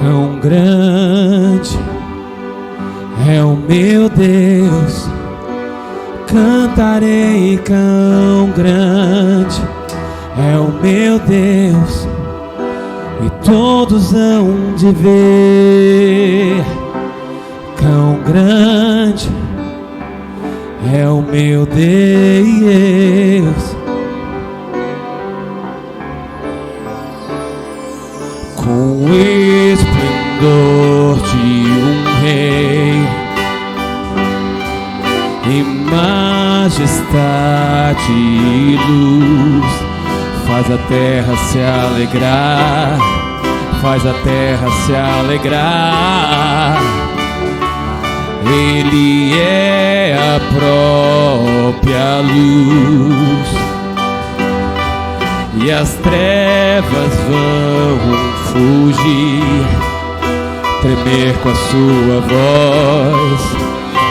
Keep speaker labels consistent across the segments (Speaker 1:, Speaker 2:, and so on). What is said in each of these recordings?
Speaker 1: Quão grande é o meu Deus, cantarei. Quão grande é o meu Deus, e todos hão de ver. Quão grande é o meu Deus, com o esplendor de um rei e majestade e luz, faz a terra se alegrar, faz a terra se alegrar. Ele é a própria luz, e as trevas vão fugir, tremer com a sua voz,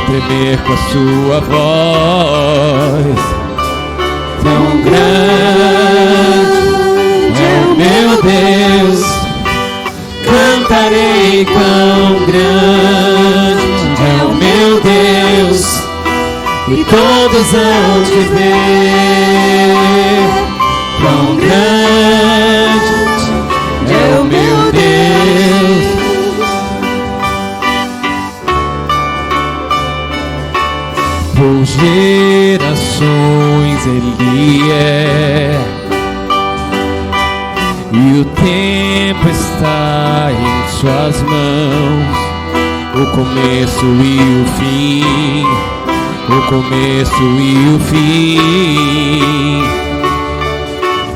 Speaker 1: tremer com a sua voz. Tão grande é o meu Deus, cantarei. Quão grande é o meu Deus, e todos hão de ver. Quão grande é o meu Deus, por gerações Ele é, e o tempo está em suas mãos, o começo e o fim, o começo e o fim.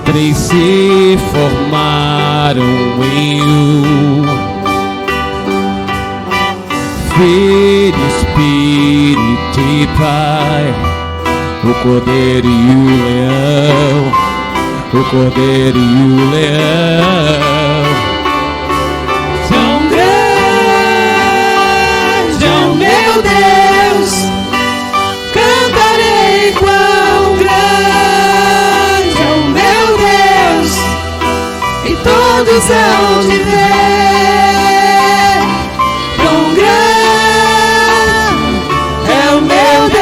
Speaker 1: Três se formaram em um, Filho, Espírito e Pai, o Cordeiro e o Leão, o Cordeiro e o Leão. Tão grande é o meu Deus, cantarei. Quão grande é o meu Deus, e todos hão de ver. Quão grande é o meu Deus,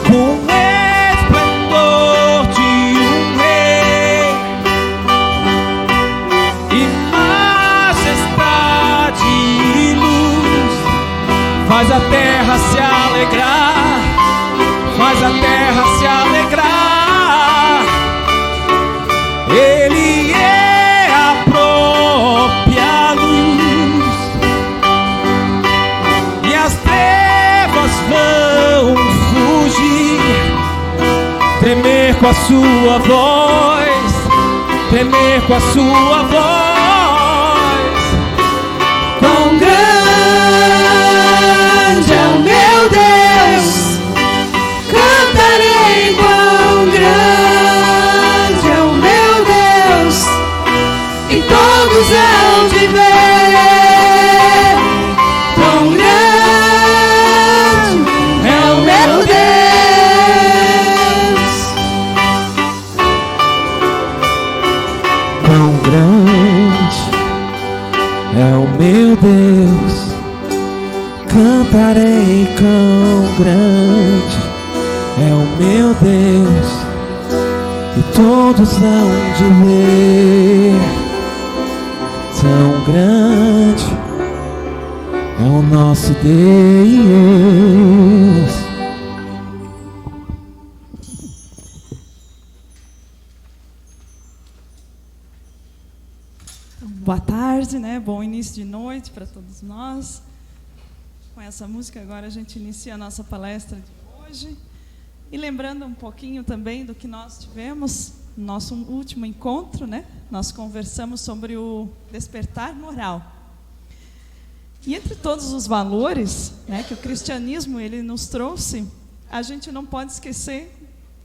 Speaker 1: com o esplendor de um rei e majestade e luz, faz a terra se alegrar, faz a terra se alegrar. Ele é a própria luz, e as trevas vão fugir, tremer com a sua voz, tremer com a sua voz. Quão grande é o meu Deus, cantarei. Quão grande é o meu Deus, e todos hão de ver. Quão grande é o meu Deus, quão grande é o meu Deus, cantarei. Quão grande é o meu Deus, e todos hão de ver. Tão grande é o nosso Deus.
Speaker 2: Boa tarde, né? Bom início de noite para todos nós. Com essa música agora a gente inicia a nossa palestra de hoje. E lembrando um pouquinho também do que nós tivemos no nosso último encontro, né? Nós conversamos sobre o despertar moral. E entre todos os valores, né, que o cristianismo ele nos trouxe, a gente não pode esquecer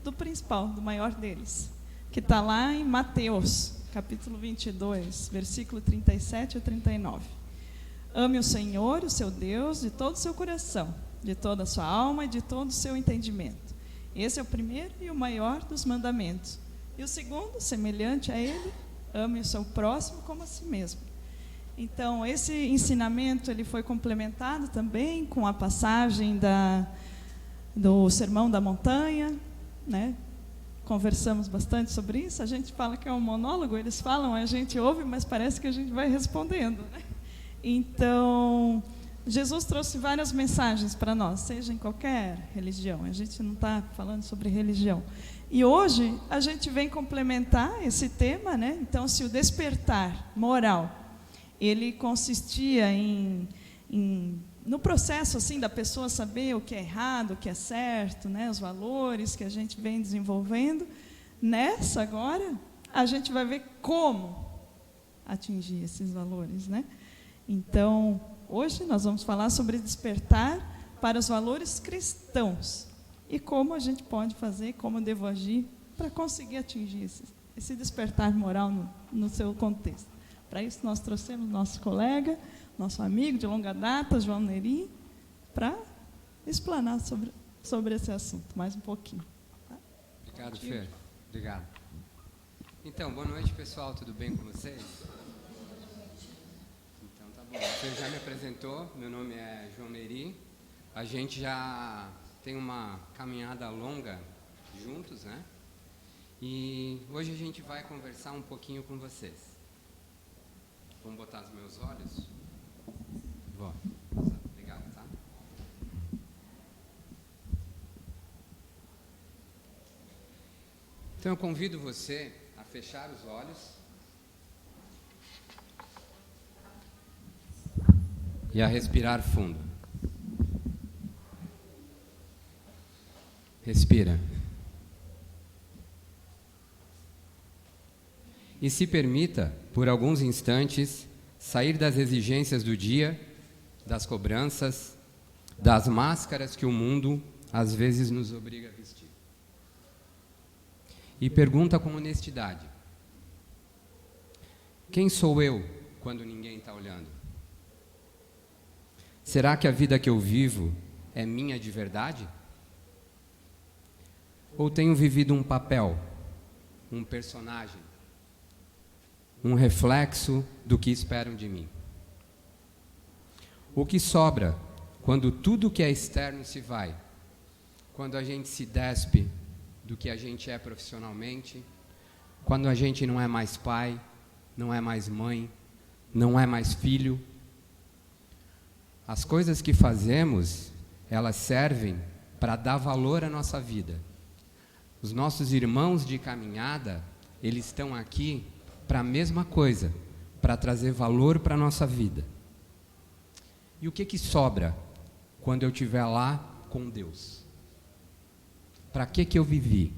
Speaker 2: do principal, do maior deles, que está lá em Mateus, capítulo 22, versículo 37 a 39. Ame o Senhor, o seu Deus, de todo o seu coração, de toda a sua alma e de todo o seu entendimento. Esse é o primeiro e o maior dos mandamentos. E o segundo, semelhante a ele, ame o seu próximo como a si mesmo. Então, esse ensinamento ele foi complementado também com a passagem do Sermão da Montanha, né? Conversamos bastante sobre isso. A gente fala que é um monólogo, eles falam, a gente ouve, mas parece que a gente vai respondendo, né? Então, Jesus trouxe várias mensagens para nós, seja em qualquer religião. A gente não está falando sobre religião. E hoje a gente vem complementar esse tema, né? Então, se o despertar moral, ele consistia no processo assim da pessoa saber o que é errado, o que é certo, né? Os valores que a gente vem desenvolvendo. Nessa agora, a gente vai ver como atingir esses valores, né? Então, hoje nós vamos falar sobre despertar para os valores cristãos e como a gente pode fazer, como eu devo agir para conseguir atingir esse despertar moral no seu contexto. Para isso nós trouxemos nosso colega, nosso amigo de longa data, João Neri, para explanar sobre esse assunto mais um pouquinho. Tá?
Speaker 3: Obrigado, Fer. Obrigado. Então, boa noite, pessoal. Tudo bem com vocês? Então, tá bom. Você já me apresentou. Meu nome é João Neri. A gente já tem uma caminhada longa juntos, né? E hoje a gente vai conversar um pouquinho com vocês. Vamos botar os meus olhos? Vou. Obrigado, tá? Então eu convido você a fechar os olhos e a respirar fundo. Respira. E se permita, por alguns instantes, sair das exigências do dia, das cobranças, das máscaras que o mundo às vezes nos obriga a vestir. E pergunta com honestidade: quem sou eu quando ninguém está olhando? Será que a vida que eu vivo é minha de verdade? Ou tenho vivido um papel, um personagem, um reflexo do que esperam de mim? O que sobra quando tudo que é externo se vai? Quando a gente se despe do que a gente é profissionalmente? Quando a gente não é mais pai, não é mais mãe, não é mais filho? As coisas que fazemos, elas servem para dar valor à nossa vida. Os nossos irmãos de caminhada, eles estão aqui para a mesma coisa, para trazer valor para a nossa vida. E o que sobra quando eu estiver lá com Deus? Para que eu vivi?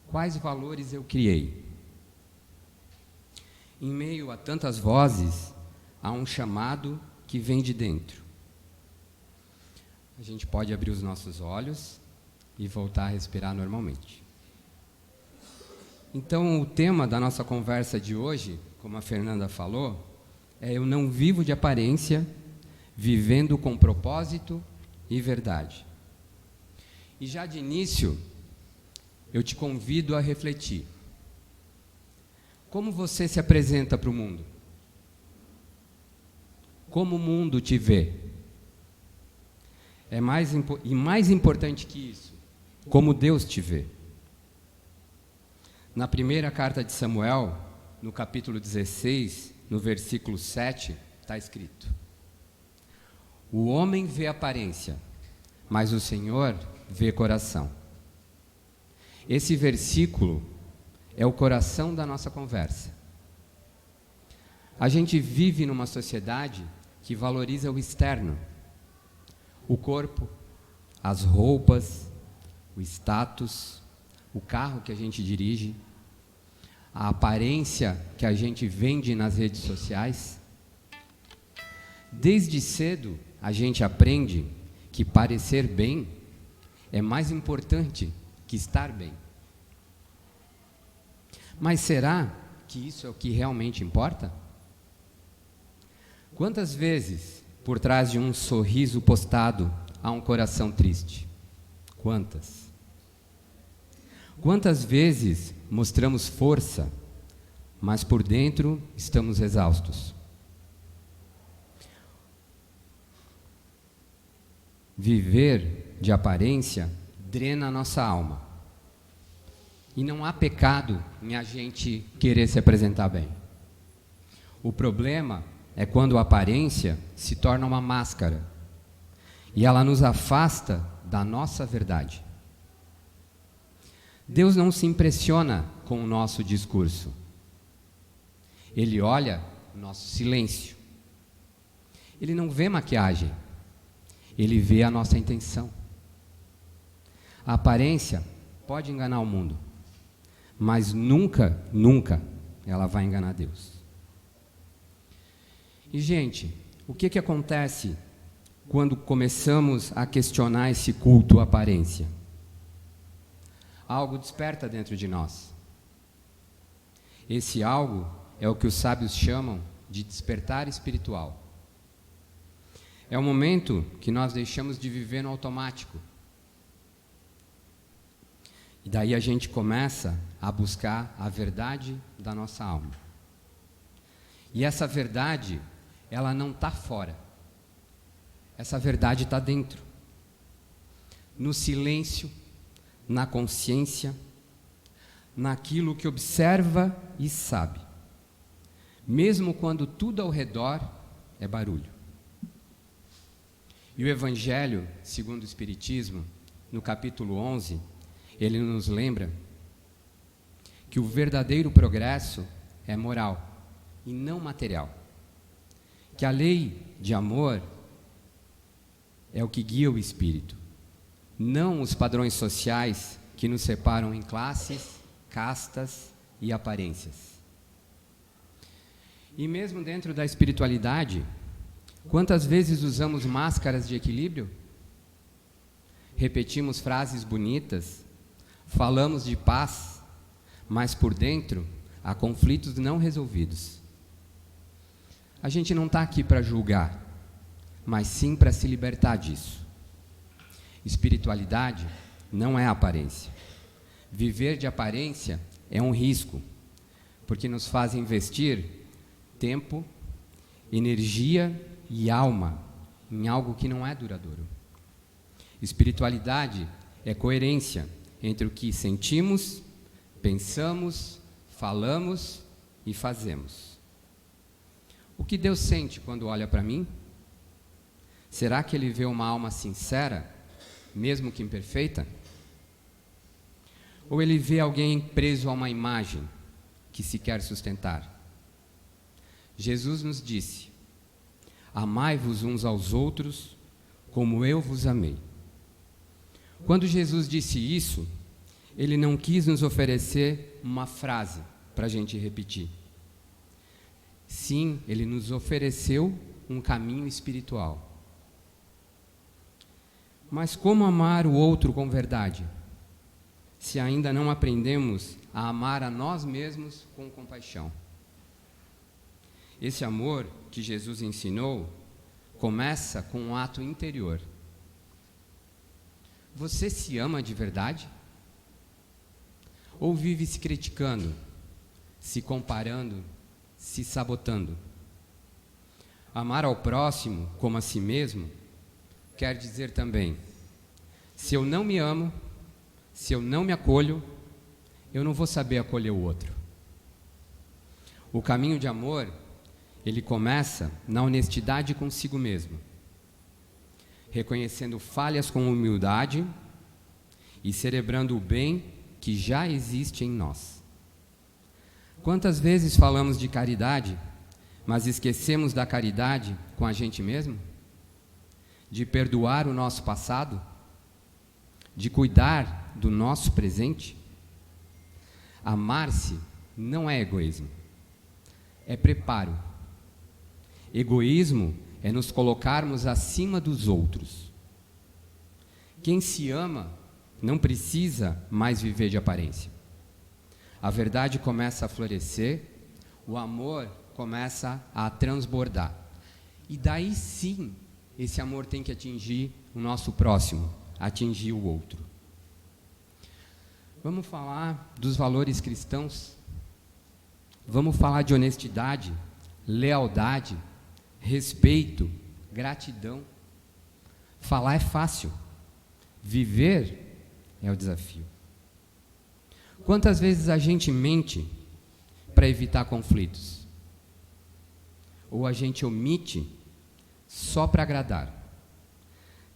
Speaker 3: Quais valores eu criei? Em meio a tantas vozes, há um chamado que vem de dentro. A gente pode abrir os nossos olhos e voltar a respirar normalmente. Então, o tema da nossa conversa de hoje, como a Fernanda falou, é: eu não vivo de aparência, vivendo com propósito e verdade. E já de início, eu te convido a refletir. Como você se apresenta para o mundo? Como o mundo te vê? E mais importante que isso, como Deus te vê. Na primeira carta de Samuel, no capítulo 16, no versículo 7, está escrito: o homem vê aparência, mas o Senhor vê coração. Esse versículo é o coração da nossa conversa. A gente vive numa sociedade que valoriza o externo, o corpo, as roupas, o status, o carro que a gente dirige, a aparência que a gente vende nas redes sociais. Desde cedo, a gente aprende que parecer bem é mais importante que estar bem. Mas será que isso é o que realmente importa? Quantas vezes, por trás de um sorriso postado, há um coração triste? Quantas? Quantas vezes, mostramos força, mas por dentro estamos exaustos. Viver de aparência drena a nossa alma. E não há pecado em a gente querer se apresentar bem. O problema é quando a aparência se torna uma máscara e ela nos afasta da nossa verdade. Deus não se impressiona com o nosso discurso. Ele olha o nosso silêncio. Ele não vê maquiagem. Ele vê a nossa intenção. A aparência pode enganar o mundo, mas nunca, nunca ela vai enganar Deus. E, gente, o que acontece quando começamos a questionar esse culto à aparência? Algo desperta dentro de nós. Esse algo é o que os sábios chamam de despertar espiritual. É o momento que nós deixamos de viver no automático. E daí a gente começa a buscar a verdade da nossa alma. E essa verdade, ela não está fora. Essa verdade está dentro. No silêncio, na consciência, naquilo que observa e sabe. Mesmo quando tudo ao redor é barulho. E o Evangelho, segundo o Espiritismo, no capítulo 11, ele nos lembra que o verdadeiro progresso é moral e não material. Que a lei de amor é o que guia o espírito, não os padrões sociais que nos separam em classes, castas e aparências. E mesmo dentro da espiritualidade, quantas vezes usamos máscaras de equilíbrio? Repetimos frases bonitas, falamos de paz, mas por dentro há conflitos não resolvidos. A gente não está aqui para julgar, mas sim para se libertar disso. Espiritualidade não é aparência. Viver de aparência é um risco, porque nos faz investir tempo, energia e alma em algo que não é duradouro. Espiritualidade é coerência entre o que sentimos, pensamos, falamos e fazemos. O que Deus sente quando olha para mim? Será que Ele vê uma alma sincera, mesmo que imperfeita? Ou Ele vê alguém preso a uma imagem que se quer sustentar? Jesus nos disse: amai-vos uns aos outros como eu vos amei. Quando Jesus disse isso, Ele não quis nos oferecer uma frase para a gente repetir. Sim, Ele nos ofereceu um caminho espiritual. Mas como amar o outro com verdade, se ainda não aprendemos a amar a nós mesmos com compaixão? Esse amor que Jesus ensinou começa com um ato interior. Você se ama de verdade? Ou vive se criticando, se comparando, se sabotando? Amar ao próximo como a si mesmo quer dizer também: se eu não me amo, se eu não me acolho, eu não vou saber acolher o outro. O caminho de amor, ele começa na honestidade consigo mesmo, reconhecendo falhas com humildade e celebrando o bem que já existe em nós. Quantas vezes falamos de caridade, mas esquecemos da caridade com a gente mesmo? De perdoar o nosso passado? De cuidar do nosso presente? Amar-se não é egoísmo, é preparo. Egoísmo é nos colocarmos acima dos outros. Quem se ama não precisa mais viver de aparência. A verdade começa a florescer, o amor começa a transbordar. E daí sim, esse amor tem que atingir o nosso próximo, atingir o outro. Vamos falar dos valores cristãos? Vamos falar de honestidade, lealdade, respeito, gratidão. Falar é fácil, viver é o desafio. Quantas vezes a gente mente para evitar conflitos? Ou a gente omite só para agradar?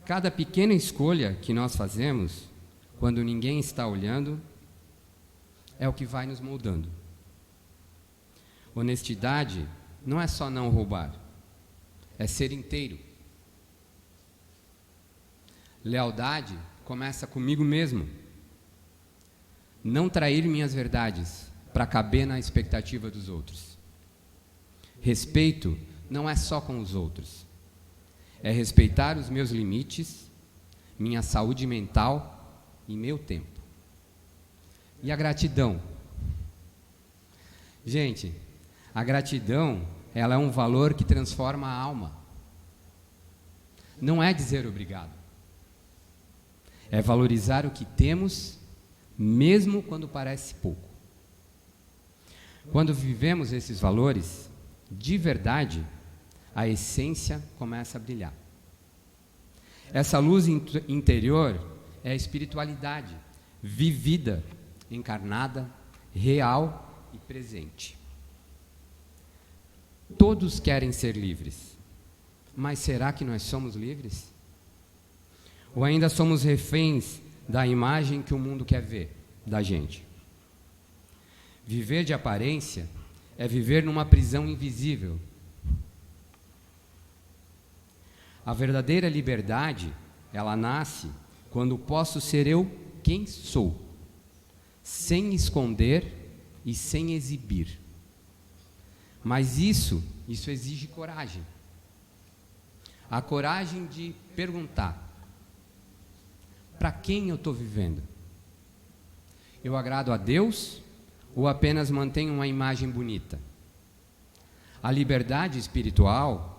Speaker 3: Cada pequena escolha que nós fazemos, quando ninguém está olhando, é o que vai nos moldando. Honestidade não é só não roubar, é ser inteiro. Lealdade começa comigo mesmo. Não trair minhas verdades para caber na expectativa dos outros. Respeito não é só com os outros. É respeitar os meus limites, minha saúde mental e meu tempo. E a gratidão? Gente, a gratidão, ela é um valor que transforma a alma. Não é dizer obrigado. É valorizar o que temos, mesmo quando parece pouco. Quando vivemos esses valores, de verdade, a essência começa a brilhar. Essa luz interior é a espiritualidade, vivida, encarnada, real e presente. Todos querem ser livres, mas será que nós somos livres? Ou ainda somos reféns da imagem que o mundo quer ver da gente? Viver de aparência é viver numa prisão invisível. A verdadeira liberdade, ela nasce quando posso ser eu quem sou, sem esconder e sem exibir. Mas isso exige coragem. A coragem de perguntar: para quem eu estou vivendo? Eu agrado a Deus ou apenas mantenho uma imagem bonita? A liberdade espiritual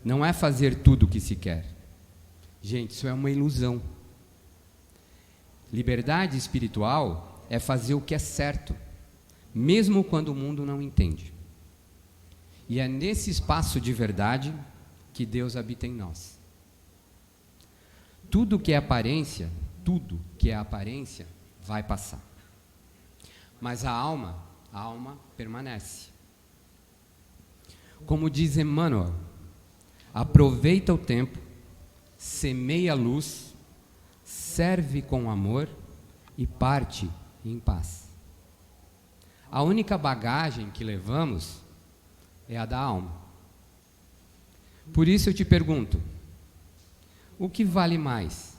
Speaker 3: não é fazer tudo o que se quer. Gente, isso é uma ilusão. Liberdade espiritual é fazer o que é certo, mesmo quando o mundo não entende. E é nesse espaço de verdade que Deus habita em nós. Tudo que é aparência vai passar. Mas a alma permanece. Como diz Emmanuel, aproveita o tempo, semeia a luz, serve com amor e parte em paz. A única bagagem que levamos é a da alma. Por isso eu te pergunto, o que vale mais?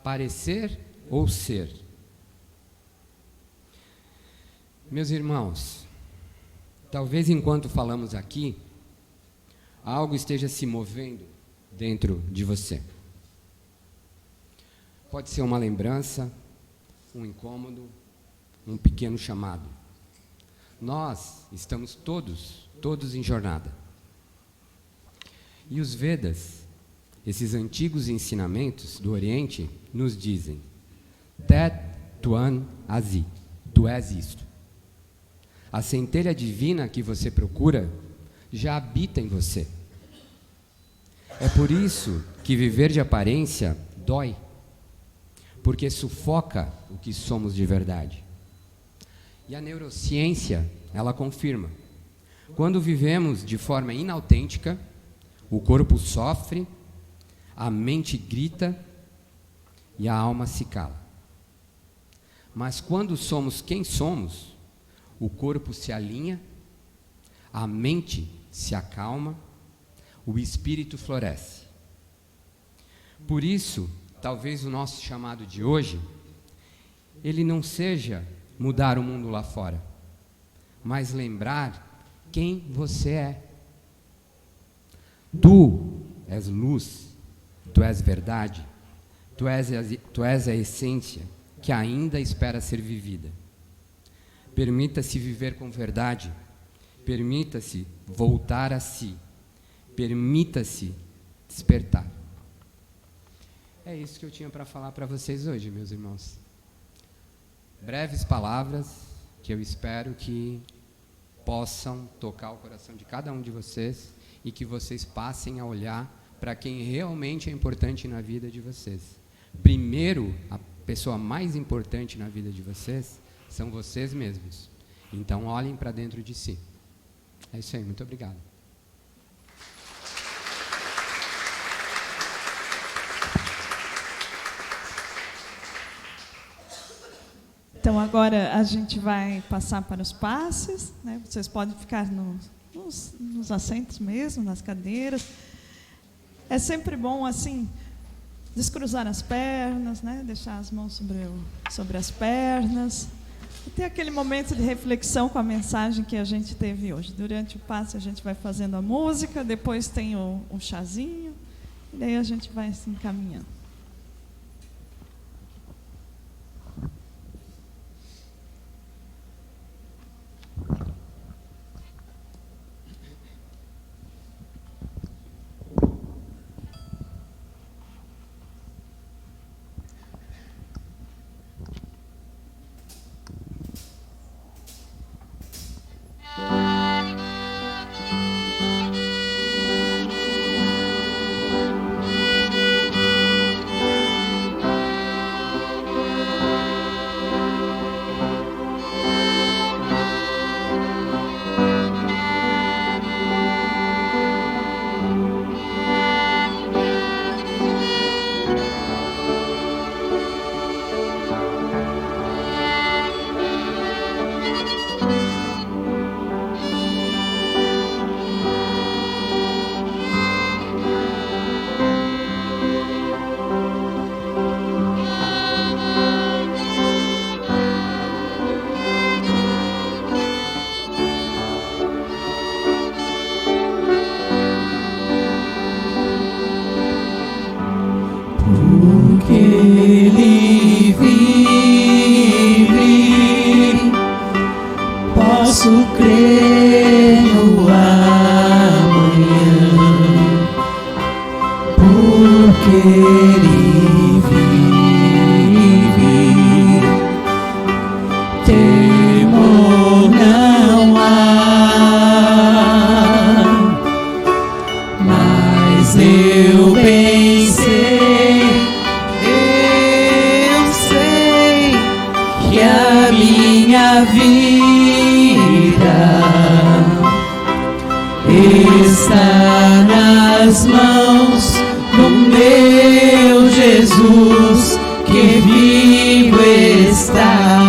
Speaker 3: Parecer ou ser? Meus irmãos, talvez enquanto falamos aqui, algo esteja se movendo dentro de você. Pode ser uma lembrança, um incômodo, um pequeno chamado. Nós estamos todos em jornada. E os Vedas, esses antigos ensinamentos do Oriente, nos dizem: Tet Tuan Asi, tu és isto. A centelha divina que você procura já habita em você. É por isso que viver de aparência dói, porque sufoca o que somos de verdade. E a neurociência, ela confirma: quando vivemos de forma inautêntica, o corpo sofre, a mente grita e a alma se cala. Mas quando somos quem somos, o corpo se alinha, a mente se acalma, o espírito floresce. Por isso, talvez o nosso chamado de hoje, ele não seja mudar o mundo lá fora, mas lembrar quem você é. Tu és luz, tu és verdade, tu és a essência que ainda espera ser vivida. Permita-se viver com verdade, permita-se voltar a si, permita-se despertar. É isso que eu tinha para falar para vocês hoje, meus irmãos. breves palavras que eu espero que possam tocar o coração de cada um de vocês e que vocês passem a olhar para quem realmente é importante na vida de vocês. Primeiro, a pessoa mais importante na vida de vocês são vocês mesmos. Então, olhem para dentro de si. É isso aí, muito obrigado.
Speaker 2: Então, agora a gente vai passar para os passes, né? Vocês podem ficar nos assentos mesmo, nas cadeiras. É sempre bom, assim, descruzar as pernas, né? Deixar as mãos sobre as pernas. E ter aquele momento de reflexão com a mensagem que a gente teve hoje. Durante o passe a gente vai fazendo a música, depois tem o chazinho, e daí a gente vai se encaminhando.
Speaker 1: Ele vive, posso crer no amanhã, porque Ele vive, temor não há, mas eu bem sei. Minha vida está nas mãos do meu Jesus, que vivo está.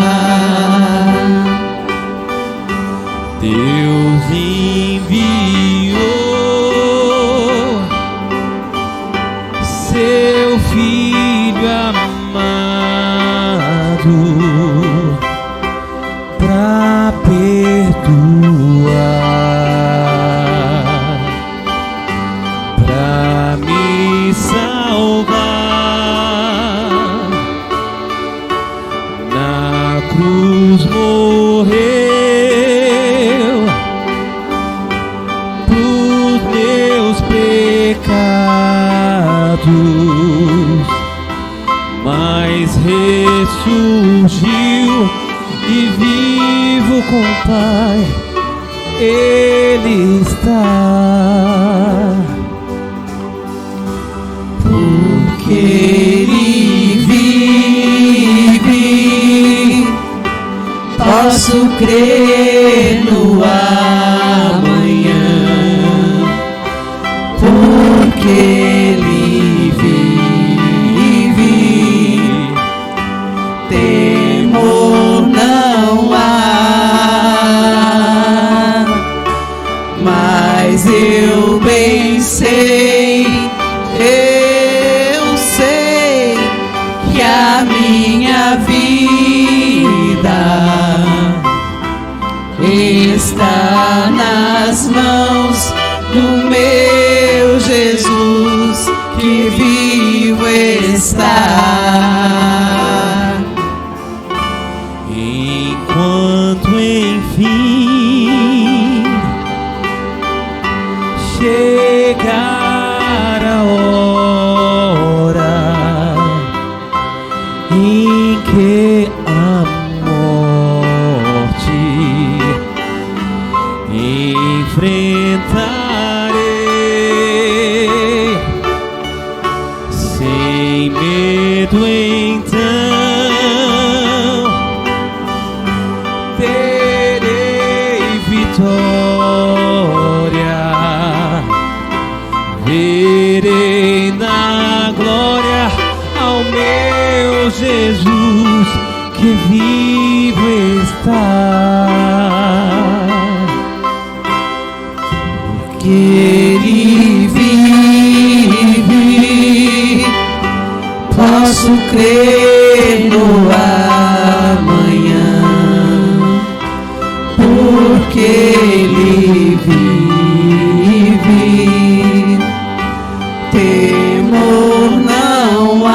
Speaker 1: Deus enviou seu Filho amado pra perdoar, pra me salvar. Na cruz morreu por meus pecados, mas ressurgiu e vivo com o Pai, Ele está. Porque Ele vive, posso crer no amanhã, porque Ele vive, temor não há, mas eu bem sei, eu sei que a minha vida está nas mãos do meu Jesus, que vivo está. Enquanto enfim chegar a hora em que a enfrentarei sem medo, então terei vitória, verei na glória ao meu Jesus que vivo está. Que Ele vive, posso crer no amanhã, porque Ele vive, temor não há,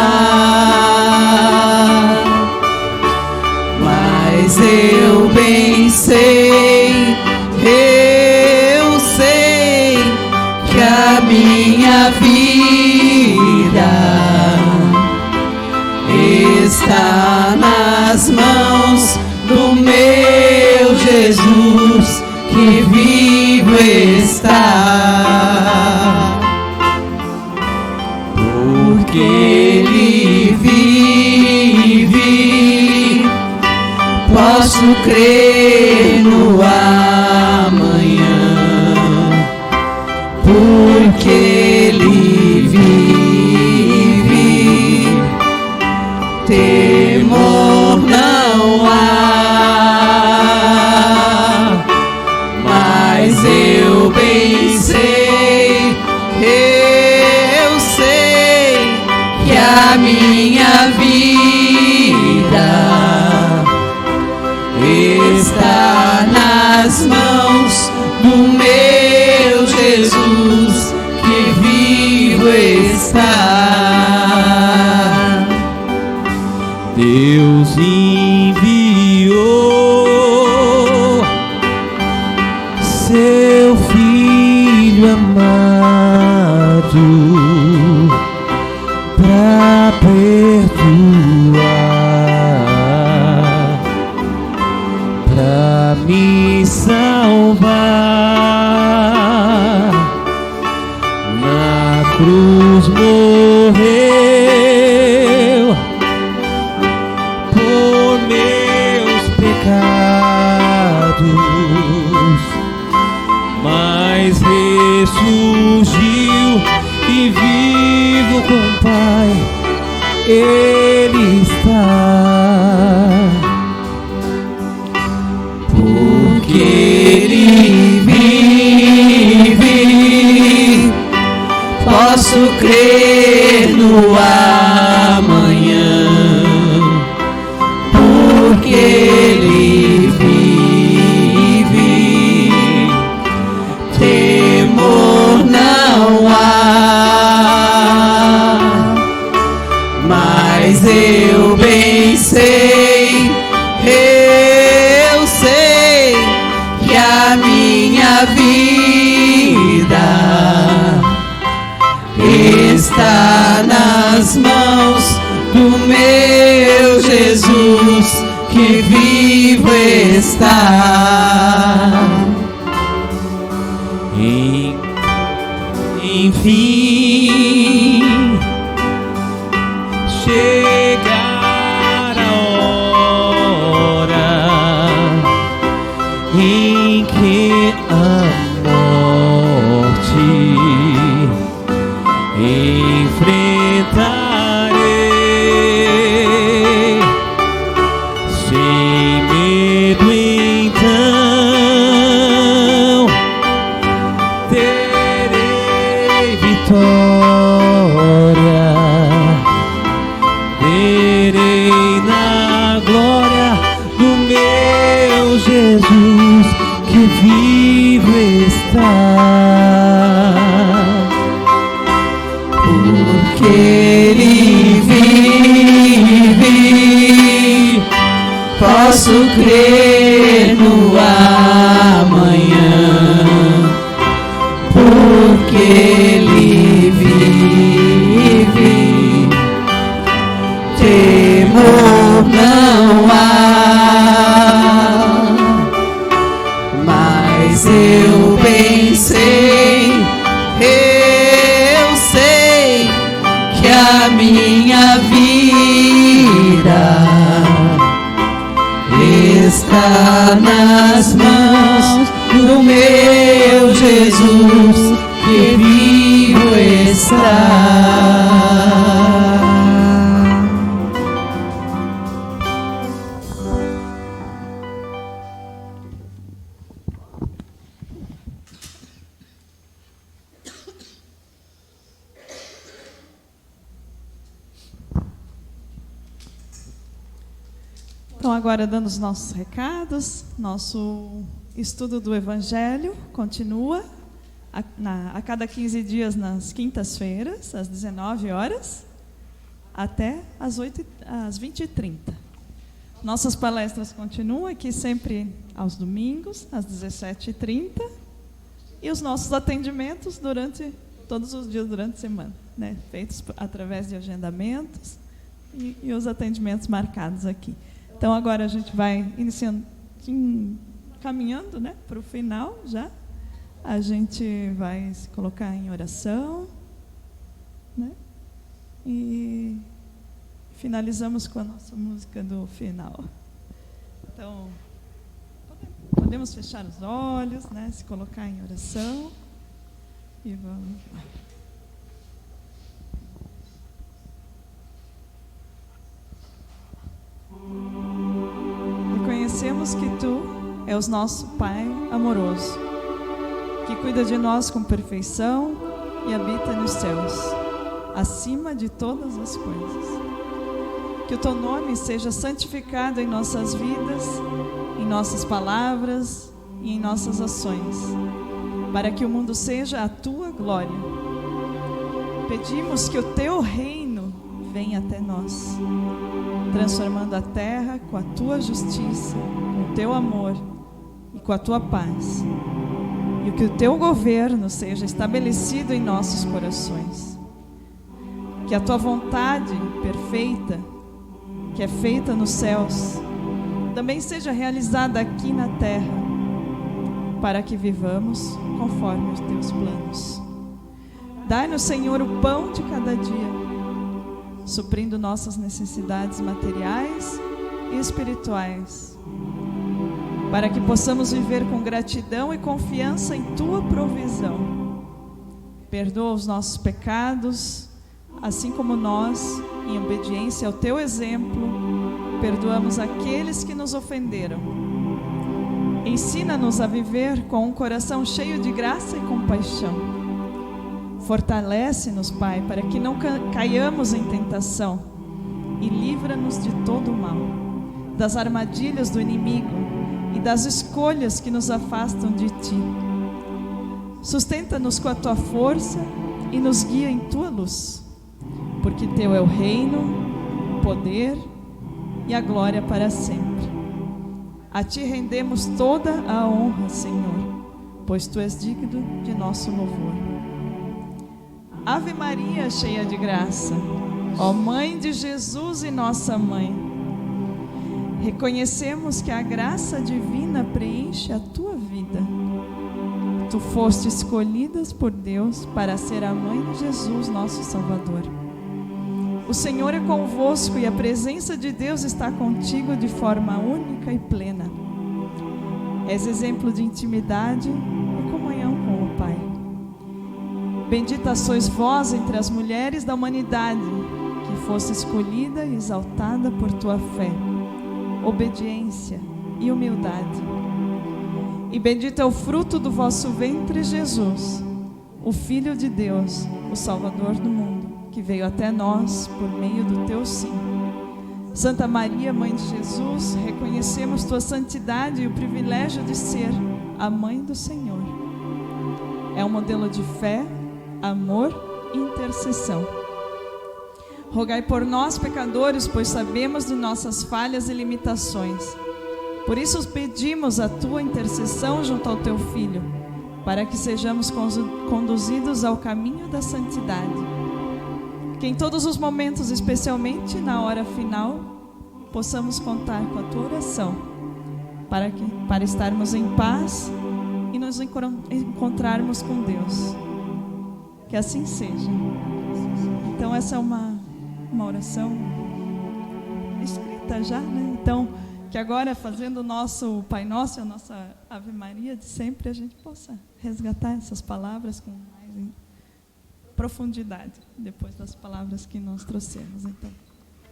Speaker 1: mas eu bem sei, a minha vida está nas mãos do meu Jesus que vivo está, porque Ele vive, posso crer no amanhã, porque Ele vive, temor não há, mas eu bem sei, eu sei que a minha vida está nas mãos do meu Jesus que vivo está. Deus enviou seu Filho amado pra perdoar, pra me salvar. Na cruz morreu por meus pecados, mas ressurgiu e vivo com o Pai Ele está, porque Ele vive, posso crer no amanhã, porque Ele vive, temor não há, mas eu bem sei, eu sei que a minha vida está nas mãos do meu Jesus que vivo está. Enfim, chegar a hora em que a morte enfrentarei sem medo, então terei vitória, verei na glória do meu Jesus que vivo está. Porque Ele vive, posso crer no amanhã, porque Ele vive, temor não há, mas eu bem nas mãos do meu Jesus, que vivo está.
Speaker 2: Então, agora dando os nossos recados, nosso estudo do Evangelho continua a cada 15 dias nas quintas-feiras, às 19 horas, até às 20h30. Nossas palestras continuam aqui sempre aos domingos, às 17h30, e os nossos atendimentos todos os dias durante a semana, né? Feitos através de agendamentos e os atendimentos marcados aqui. Então, agora a gente vai caminhando, né, para o final já. A gente vai se colocar em oração, né, e finalizamos com a nossa música do final. Então, podemos fechar os olhos, né, se colocar em oração e vamos lá. Reconhecemos que Tu és o nosso Pai amoroso, que cuida de nós com perfeição e habita nos céus, acima de todas as coisas. Que o Teu nome seja santificado em nossas vidas, em nossas palavras e em nossas ações, para que o mundo seja a Tua glória. Pedimos que o Teu reino venha até nós, transformando a terra com a Tua justiça, com o Teu amor e com a Tua paz. E que o Teu governo seja estabelecido em nossos corações. Que a Tua vontade perfeita, que é feita nos céus, também seja realizada aqui na terra, para que vivamos conforme os Teus planos. Dai-nos, Senhor, o pão de cada dia, suprindo nossas necessidades materiais e espirituais, para que possamos viver com gratidão e confiança em Tua provisão. Perdoa os nossos pecados, assim como nós, em obediência ao Teu exemplo, perdoamos aqueles que nos ofenderam. Ensina-nos a viver com um coração cheio de graça e compaixão. Fortalece-nos, Pai, para que não caiamos em tentação, e livra-nos de todo o mal, das armadilhas do inimigo e das escolhas que nos afastam de Ti. Sustenta-nos com a Tua força e nos guia em Tua luz, porque Teu é o reino, o poder e a glória para sempre. A Ti rendemos toda a honra, Senhor, pois Tu és digno de nosso louvor. Ave Maria, cheia de graça, ó Mãe de Jesus e nossa Mãe, reconhecemos que a graça divina preenche a Tua vida. Tu foste escolhida por Deus para ser a Mãe de Jesus, nosso Salvador. O Senhor é convosco e a presença de Deus está contigo de forma única e plena. És exemplo de intimidade e comunhão com o Pai. Bendita sois vós entre as mulheres da humanidade, que fosse escolhida e exaltada por tua fé, obediência e humildade. E bendito é o fruto do vosso ventre, Jesus, o Filho de Deus, o Salvador do mundo, que veio até nós por meio do teu sim. Santa Maria, Mãe de Jesus, reconhecemos tua santidade e o privilégio de ser a Mãe do Senhor. É um modelo de fé, amor e intercessão. Rogai por nós, pecadores, pois sabemos de nossas falhas e limitações. Por isso pedimos a tua intercessão junto ao teu Filho, para que sejamos conduzidos ao caminho da santidade. Que em todos os momentos, especialmente na hora final, possamos contar com a tua oração, para estarmos em paz e nos encontrarmos com Deus. Que assim seja. Então essa é uma oração escrita já, né? Então Que agora, fazendo o nosso Pai Nosso, a nossa Ave Maria de sempre, a gente possa resgatar essas palavras com mais profundidade, depois das palavras que nós trouxemos. Então,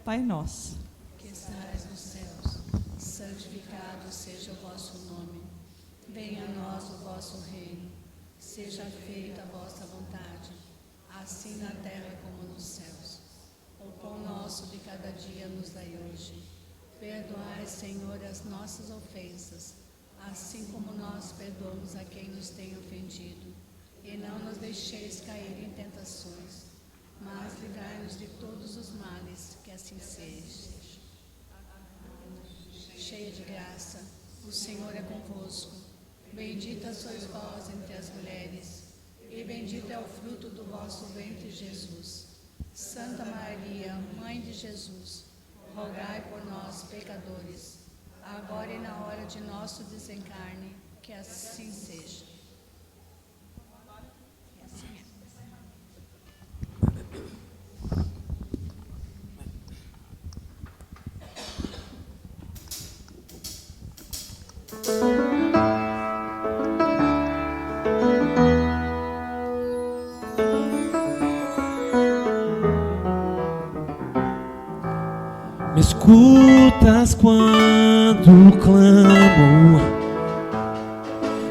Speaker 2: Pai Nosso,
Speaker 4: que estais nos céus, santificado seja o vosso nome. Venha a nós o vosso reino. Seja feita a vossa vontade, assim na terra como nos céus. O pão nosso de cada dia nos dai hoje. Perdoai, Senhor, as nossas ofensas, assim como nós perdoamos a quem nos tem ofendido. E não nos deixeis cair em tentações, mas livrai-nos de todos os males, que assim seja. Cheia de graça, o Senhor é convosco. Bendita sois vós entre as mulheres, e bendito é o fruto do vosso ventre, Jesus. Santa Maria, Mãe de Jesus, rogai por nós, pecadores, agora e na hora de nosso desencarne, que assim seja.
Speaker 1: Me escutas quando clamo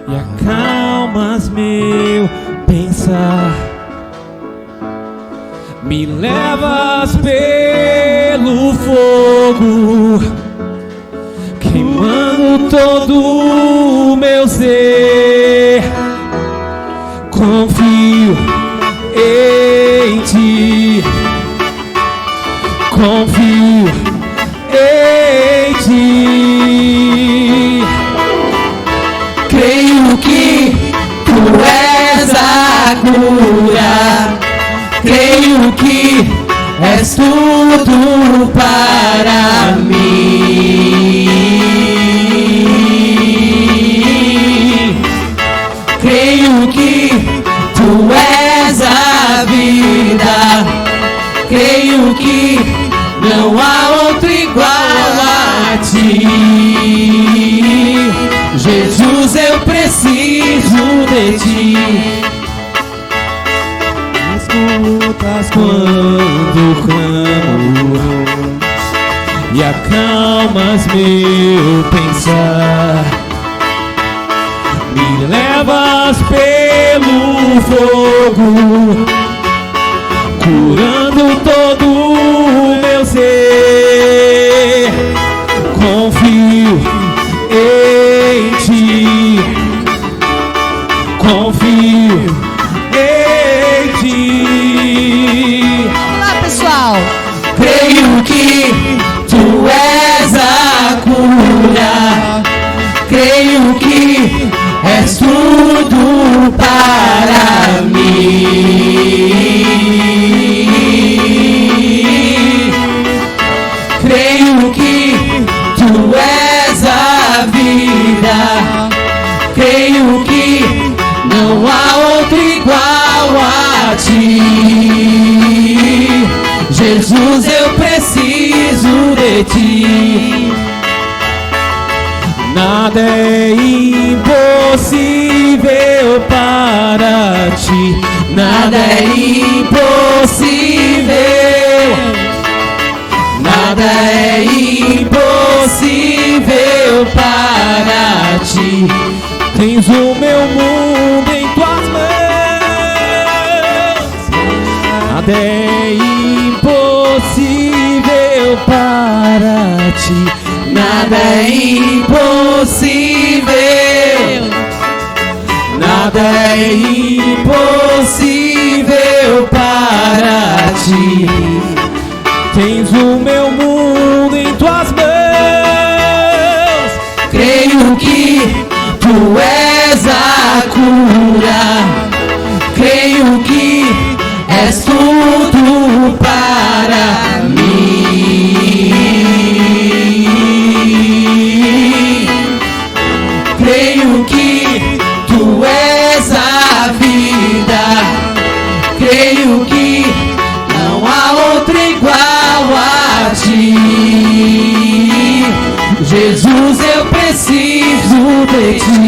Speaker 1: e acalmas meu pensar. Me levas pelo fogo, queimando todo o meu ser. Confio em ti, confio em ti. Creio que tu és a cura, creio que és tudo para mim. Creio que tu és a vida, creio que não há outro igual a ti. Jesus, eu preciso de ti. Me escutas quando clamo e acalmas meu pensar. Me levas pelo fogo, curando todo o meu ser. Confio em ti, confio em ti.
Speaker 4: Vamos lá, pessoal.
Speaker 1: Creio que tu és a cura, creio que és tudo para mim. Creio que tu és a vida, creio que não há outro igual a ti. Jesus, eu preciso de ti. Nada é impossível para ti, nada é impossível, nada é impossível para ti. Tens o meu mundo em tuas mãos, nada é impossível para ti. Nada é impossível, nada é impossível para ti. Tens o meu mundo em tuas mãos. Creio que tu és a cura, creio que és tudo para mim. Creio que tu és a vida, creio que não há outro igual a ti. Jesus, alegria.